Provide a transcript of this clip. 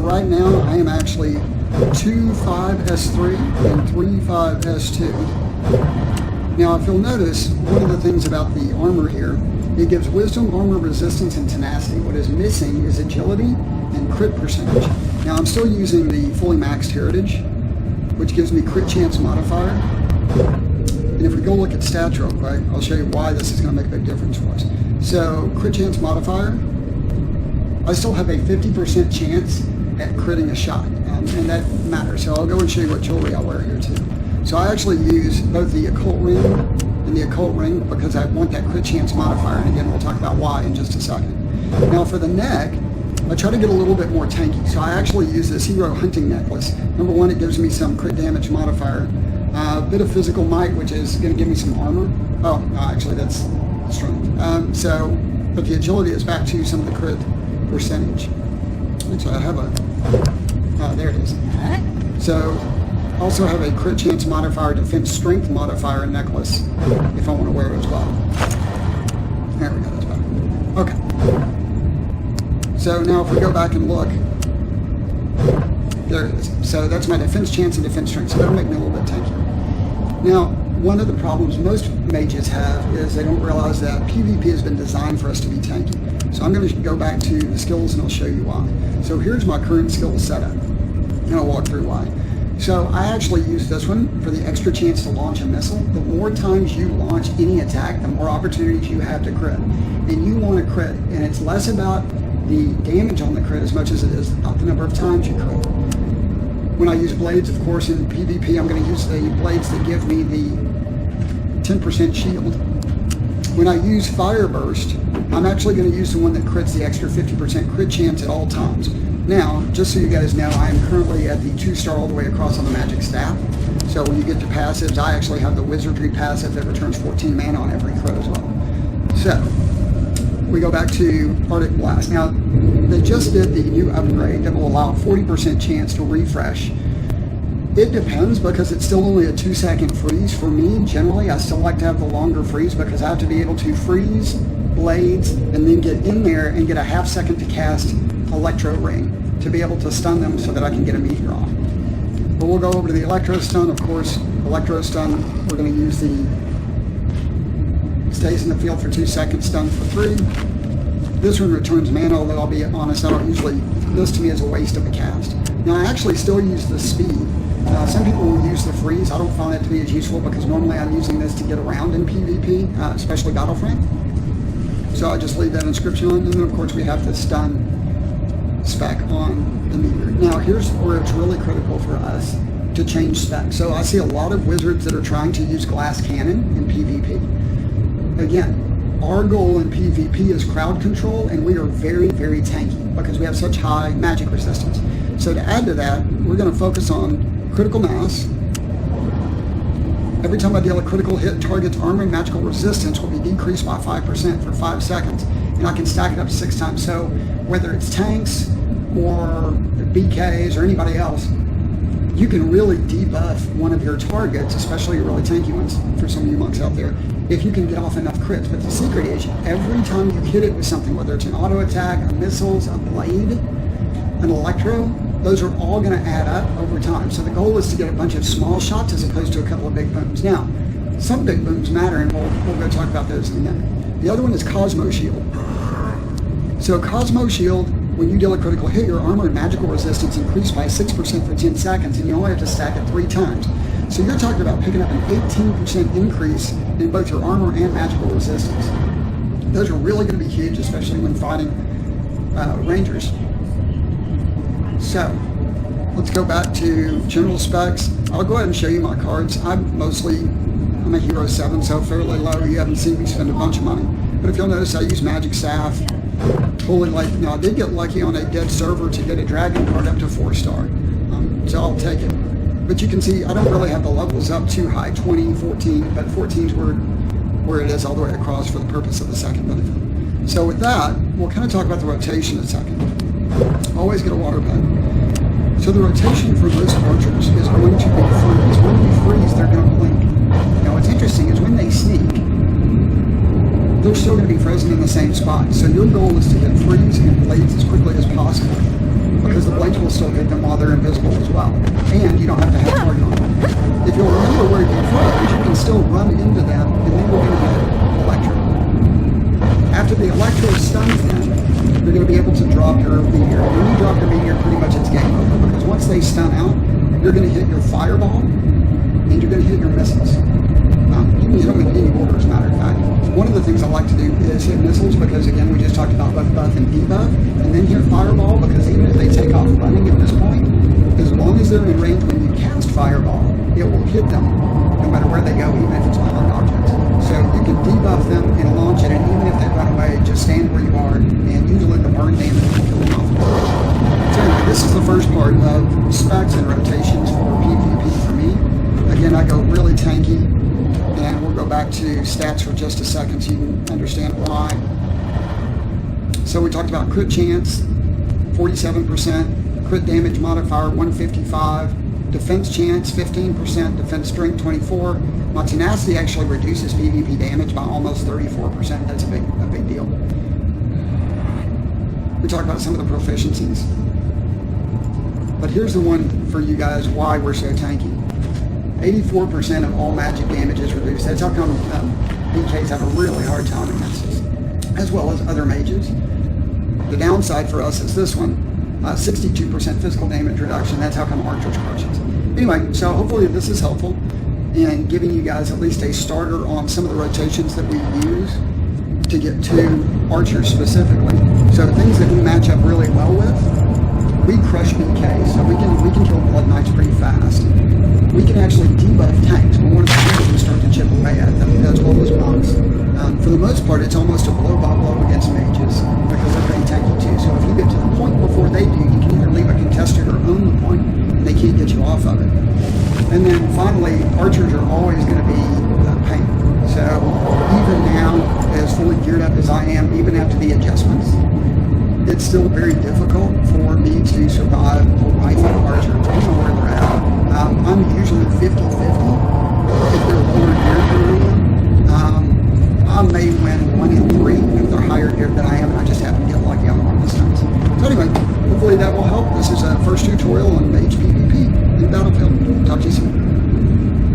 right now I am actually 2-5-S3 and 3-5-S2. Now, if you'll notice, one of the things about the armor here, it gives wisdom, armor, resistance, and tenacity. What is missing is agility and crit percentage. Now, I'm still using the fully maxed heritage, which gives me crit chance modifier. And if we go look at stats real quick, I'll show you why this is going to make a big difference for us. So, crit chance modifier, I still have a 50% chance at critting a shot, and that matters. So I'll go and show you what jewelry I wear here too. So I actually use both the occult ring and the occult ring because I want that crit chance modifier, and again we'll talk about why in just a second. Now for the neck, I try to get a little bit more tanky, so I actually use this hero hunting necklace. Number one, it gives me some crit damage modifier, a bit of physical might, which is going to give me some armor. Oh, no, actually that's strength. But the agility is back to some of the crit percentage. Actually, I have a, there it is. So, also have a crit chance modifier, defense strength modifier necklace, if I want to wear it as well. There we go, that's better. Okay. So now if we go back and look, there it is. So that's my defense chance and defense strength, so that'll make me a little bit tankier. Now, one of the problems most mages have is they don't realize that PvP has been designed for us to be tanky. So I'm going to go back to the skills and I'll show you why. So here's my current skill setup, and I'll walk through why. So I actually use this one for the extra chance to launch a missile. The more times you launch any attack, the more opportunities you have to crit. And you want to crit, and it's less about the damage on the crit as much as it is about the number of times you crit. When I use blades, of course, in PvP, I'm going to use the blades that give me the 10% shield. When I use Fire Burst, I'm actually going to use the one that crits the extra 50% crit chance at all times. Now, just so you guys know, I am currently at the 2-star all the way across on the magic staff. So when you get to passives, I actually have the wizardry passive that returns 14 mana on every crit as well. So, we go back to Arctic Blast. Now, they just did the new upgrade that will allow 40% chance to refresh. It depends because it's still only a 2-second freeze. For me, generally, I still like to have the longer freeze because I have to be able to freeze blades and then get in there and get a half-second to cast Electro Ring to be able to stun them so that I can get a meteor off. But we'll go over to the Electro Stun, of course. Electro Stun, we're going to use the stays in the field for 2 seconds, stun for 3. This one returns mana, although I'll be honest, I don't usually, this to me is a waste of a cast. Now I actually still use the speed. Some people will use the freeze. I don't find that to be as useful because normally I'm using this to get around in PvP, especially Battlefront. So I just leave that inscription on, and then of course we have the stun spec on the meteor. Now here's where it's really critical for us to change spec. So I see a lot of wizards that are trying to use glass cannon in PvP. Again, our goal in PvP is crowd control, and we are very, very tanky because we have such high magic resistance. So to add to that, we're going to focus on critical mass. Every time I deal a critical hit, target's armor and magical resistance will be decreased by 5% for 5 seconds, and I can stack it up 6 times. So whether it's tanks or BKs or anybody else, you can really debuff one of your targets, especially your really tanky ones for some of you monks out there, if you can get off enough crits. But the secret is, every time you hit it with something, whether it's an auto attack, a missiles, a blade, an electro, those are all going to add up over time. So the goal is to get a bunch of small shots as opposed to a couple of big booms. Now, some big booms matter, and we'll go talk about those in a minute. The other one is Cosmo Shield. So Cosmo Shield, when you deal a critical hit, your armor and magical resistance increase by 6% for 10 seconds, and you only have to stack it 3 times. So you're talking about picking up an 18% increase in both your armor and magical resistance. Those are really going to be huge, especially when fighting rangers. So, let's go back to general specs. I'll go ahead and show you my cards. I'm a Hero 7, so fairly low. You haven't seen me spend a bunch of money. But if you'll notice, I use Magic Staff. Totally like, now I did get lucky on a dead server to get a Dragon card up to 4-star. So I'll take it. But you can see, I don't really have the levels up too high, 20, 14, but 14 is where it is all the way across for the purpose of the second benefit. So with that, we'll kind of talk about the rotation in a second. Always get a water bed. So the rotation for most archers is going to be freeze. When you freeze, they're going to blink. Now what's interesting is when they sneak, they're still going to be frozen in the same spot. So your goal is to get freeze and blades as quickly as possible. because the blades will still hit them while they're invisible as well. And you don't have to have target on them. If you'll remember where you froze, you can still run into them, and then you're going to hit Electro. After the Electro stuns them, you're going to be able to drop your meteor. When you drop your meteor, pretty much it's game over, because once they stun out, you're going to hit your fireball, and you're going to hit your missiles. You can hit them in any order, as a matter of fact. One of the things I like to do is hit missiles, because again, we just talked about buff and debuff, and then hit fireball, because even if they take off running at this point, as long as they're in range when you cast fireball, it will hit them no matter where they go, even if it's behind objects. So you can debuff them and launch it, and even if they run away, just stand where you are, and usually the burn damage will kill them off. So anyway, this is the first part of specs and rotations for PvP for me. Again, I go really tanky, and we'll go back to stats for just a second so you can understand why. So we talked about crit chance, 47%, crit damage modifier, 155, defense chance, 15%, defense strength, 24. My tenacity actually reduces PvP damage by almost 34%. That's a big deal. We talked about some of the proficiencies. But here's the one for you guys, why we're so tanky. 84% of all magic damage is reduced. That's how come DKs have a really hard time against us, as well as other mages. The downside for us is this one, 62% physical damage reduction. That's how come archers crush us. Anyway, so hopefully this is helpful in giving you guys at least a starter on some of the rotations that we use to get to archers specifically. So things that we match up really well with, we crush BK, so we can kill Blood Knights pretty fast. We can actually debuff tanks, but one of the things we start to chip away at them, as well as monks. For the most part, it's almost a blow-by-blow against mages, because they're pretty tanky too. So if you get to the point before they do, you can either leave a contested or own the point, and they can't get you off of it. And then finally, archers are always going to be a pain. So even now, as fully geared up as I am, even after the adjustments, it's still very difficult for me to survive a rifle archer, depending on where they're at. I'm usually 50-50 if they're lower geared than I am. I may win 1 in 3 if they're higher geared than I am, and I just happen to get lucky on one of the stunts. So anyway, hopefully that will help. This is a first tutorial on Mage PvP in Battlefield. Talk to you soon.